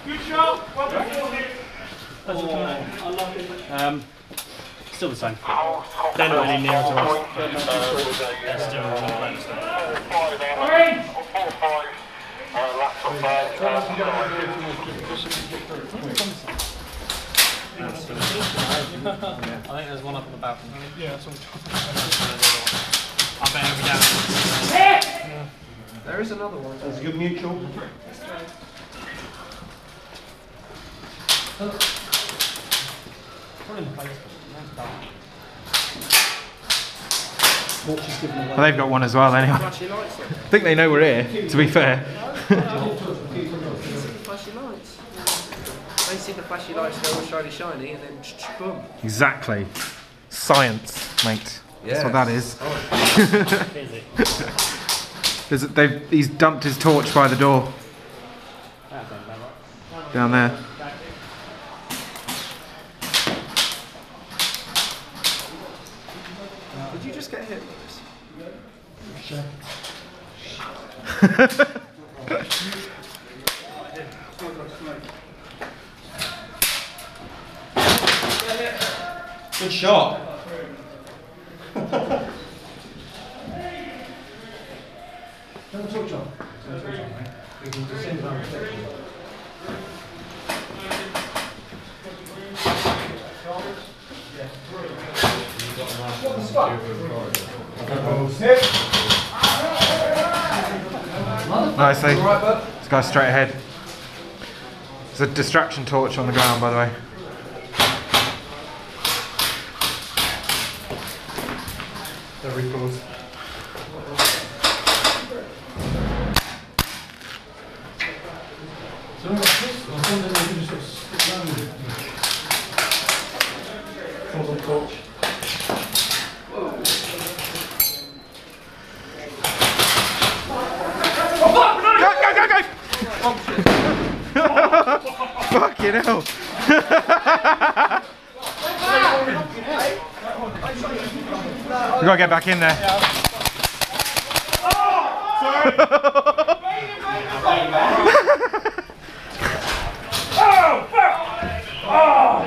Good shot. Still the same. They're not any nearer to us. They're still all playing stuff. I think there's one up on the balcony. Yeah, that's all. I bet he'll be down. Yeah. There is another one. That's a good mutual. Well, they've got one as well anyway. I think they know we're here, to be fair. They see the flashy lights, they're all shiny, shiny, and then boom. Exactly. Science, mate. That's what that is. He's dumped his torch by the door. Down there. Did you just get hit with this? Good shot. Don't touch on. We can descend down the section. Nicely. This guy's straight ahead. There's a distraction torch on the ground, by the way. The recoils. So I got this, or something you can just sort of stick round with it. Comes on torch. Fucking hell! We gotta get back in there.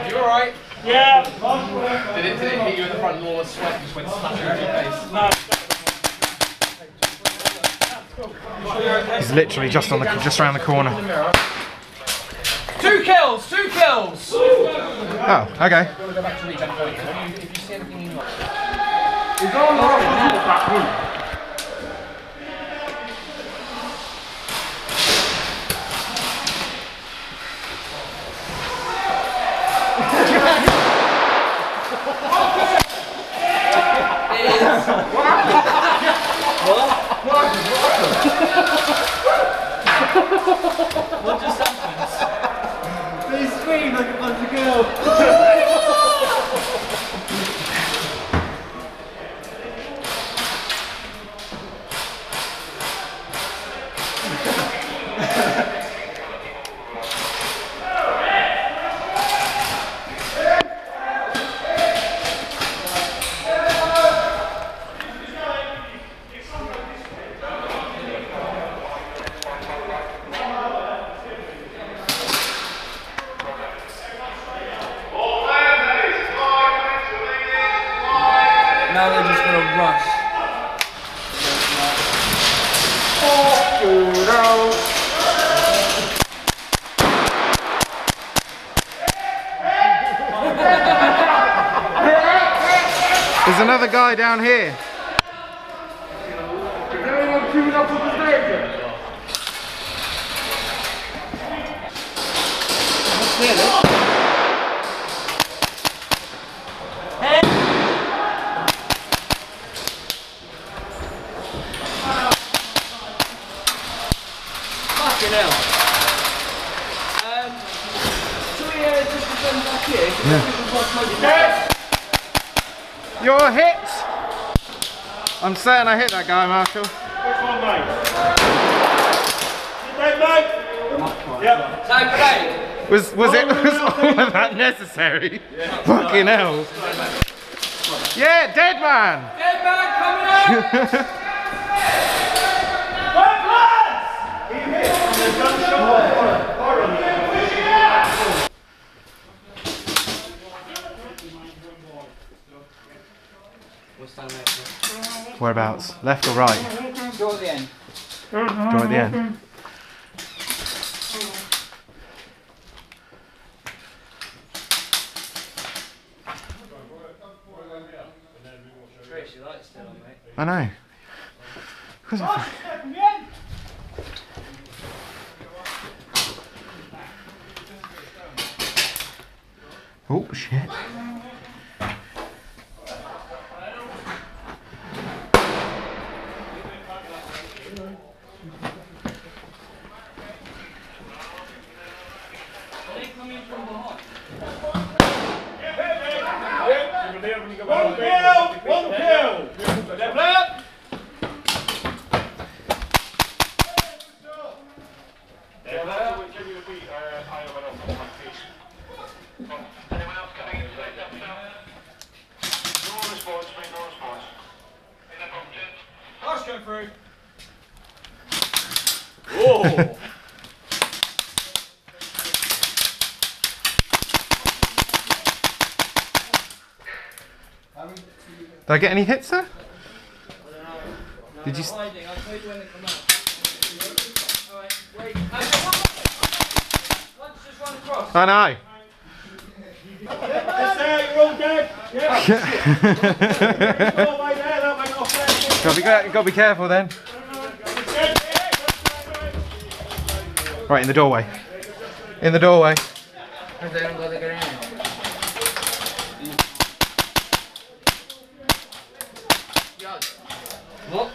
You alright? Yeah. Did it hit you in the front and all the sweat just went splashing over your face? No. He's literally just around the corner. 2 kills! 2 kills! Oh, okay. Go back to regen point. If you see anything you like. He's on the back room. What just happens? They scream like a bunch of girls. Now they're just gonna rush. There's another guy down here. Is anyone queued up on the stage yet? Fucking hell. Should we just defend back here? Yeah. You're hit! I'm certain I hit that guy, Marshall. Which one, mate? Is mate? Yep. No, great. Was all of that necessary? Yeah. Fucking hell. Yeah, dead man! Dead man coming out! Right, lads! whereabouts? Left or right? Go at the end. Door at the end. I know. Oh shit. One kill! Level up! Last go through. Oh! Did I get any hits there? Did you? I know. You're all dead. Gotta be careful then. Right, in the doorway. In the doorway. What?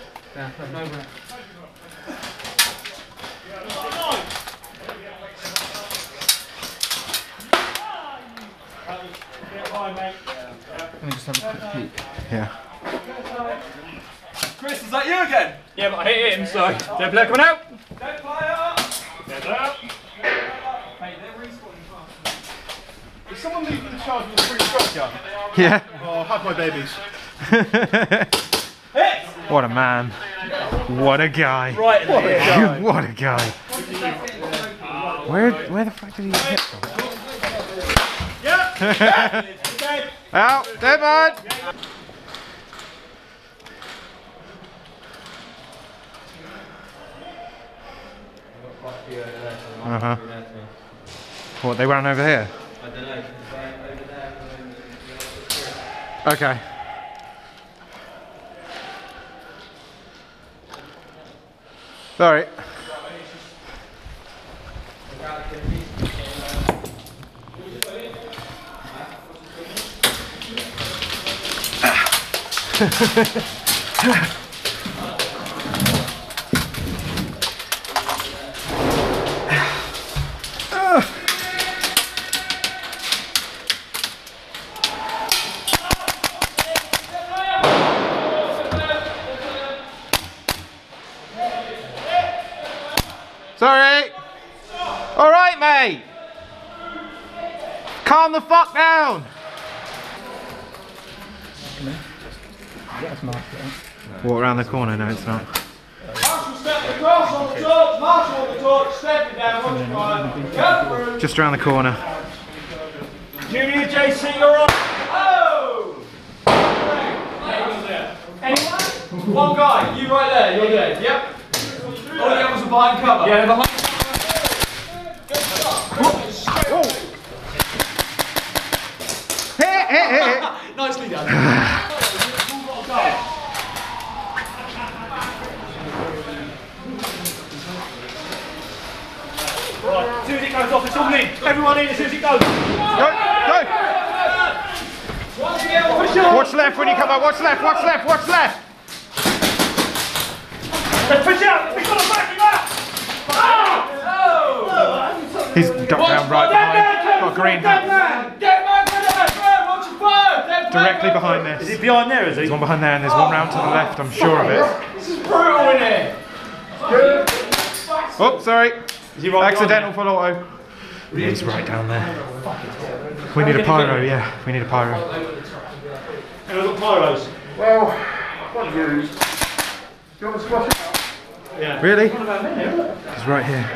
Let me just have a quick peek. Yeah. Chris, is that you again? Yeah, but I hit him, so. Dead player coming out. Dead player. Dead player. Mate, they're respawning. Is someone leaving the charge with a free shotgun? Yeah. Oh, hug my babies. What a man. What a guy. Right, What a guy. Where the fuck did he hit from? Yeah. Out, dead man. Uh-huh. What, they ran over here? I don't know, over there. Okay. Sorry. Sorry. All right, mate. Calm the fuck down. Walk around the corner. No, it's not. Marshall, step across on the torch. Marshall on the torch. Stepping down. Watch your line. Go through. Just around the corner. Junior JC, you're on. Oh! Anyone? One guy. You right there. You're dead. Yep. All the others are behind cover. Yeah, they're behind. Hit. Nicely done. Right, as soon as it goes off, it's all in. Everyone in as soon as it goes. Go. Watch left when you come up. Watch left. Push out. We've got to back him up. Oh! He's ducked down right behind. Got a green hat. Directly behind this. Is he behind there, is he? There's one behind there and there's one round to the left, I'm sure of it. This is brutal in here. Oh, sorry. Is he right Accidental full auto. He's right down there. We need a pyro, yeah. We need a pyro. And I've got pyros. Well, what do you use? Do you want to squash it out? Yeah. Really? He's right here.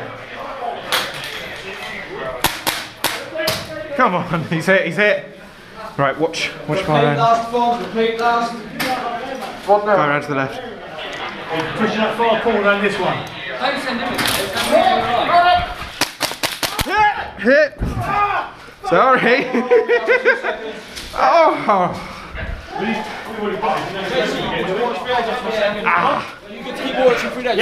Come on, he's hit. Right, watch pyro. Last forms, repeat last. Go around to the left. Pushing that far corner down this one. Don't send him in. Hit! Sorry! Oh! You can keep watching through that.